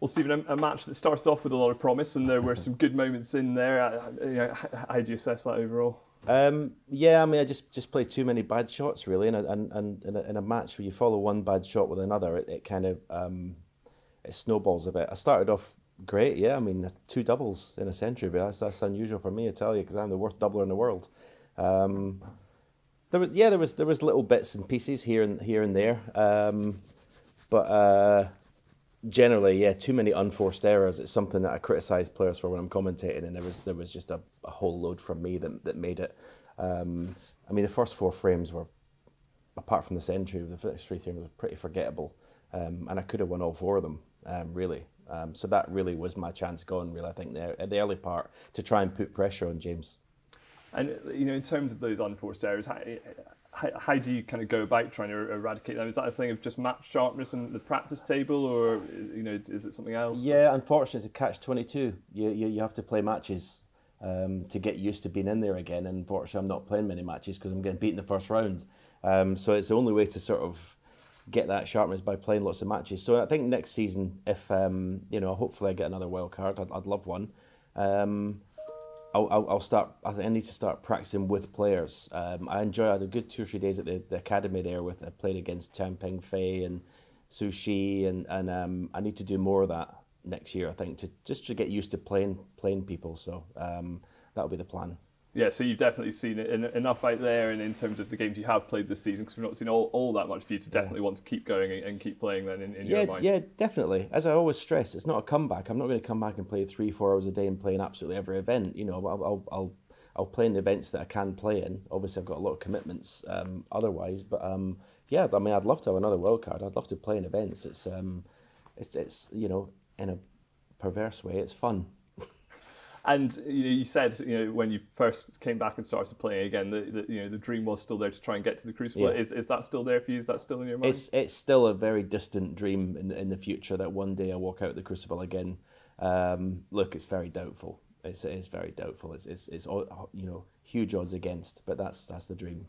Well, Stephen, a match that started off with a lot of promise, and there were some good moments in there. How do you assess that overall? Yeah, I mean, I just played too many bad shots really, and in a match where you follow one bad shot with another, it kind of it snowballs a bit. I started off great, yeah. I mean, two doubles in a century, but that's unusual for me, I tell you, because I'm the worst doubler in the world. Um, there was little bits and pieces here and there, but generally, yeah, too many unforced errors. It's something that I criticise players for when I'm commentating, and there was just a whole load from me that made it. I mean, the first four frames were, apart from the century, the first three frames were pretty forgettable, and I could have won all four of them, really. So that really was my chance gone, really, I think, there at the early part, to try and put pressure on James. And in terms of those unforced errors, how do you kind of go about trying to eradicate them? Is that a thing of just match sharpness and the practice table, or is it something else? Yeah, unfortunately, it's a catch-22. You have to play matches to get used to being in there again. And unfortunately, I'm not playing many matches because I'm getting beat in the first round. So it's the only way to sort of get that sharpness by playing lots of matches. So I think next season, if hopefully I get another wild card, I'd love one. I'll start. I need to start practicing with players. I had a good 2 or 3 days at the academy there with I played against Champing Fei and Sushi, and I need to do more of that next year. I think to get used to playing people. So that'll be the plan. Yeah, so you've definitely seen it enough out there, and in terms of the games you have played this season, because we've not seen all that much for you to definitely want to keep going and keep playing then in your mind. Yeah, definitely. As I always stress, it's not a comeback. I'm not going to come back and play 3-4 hours a day and play in absolutely every event. I'll play in the events that I can play in. Obviously, I've got a lot of commitments otherwise, but yeah, I mean, I'd love to have another wild card. I'd love to play in events. It's in a perverse way, it's fun. And you said when you first came back and started playing again, the dream was still there to try and get to the Crucible. Yeah. Is that still there for you? Is that still in your mind? It's still a very distant dream in the future that one day I walk out the Crucible again. Look, it's very doubtful. It is very doubtful. It's huge odds against, but that's the dream.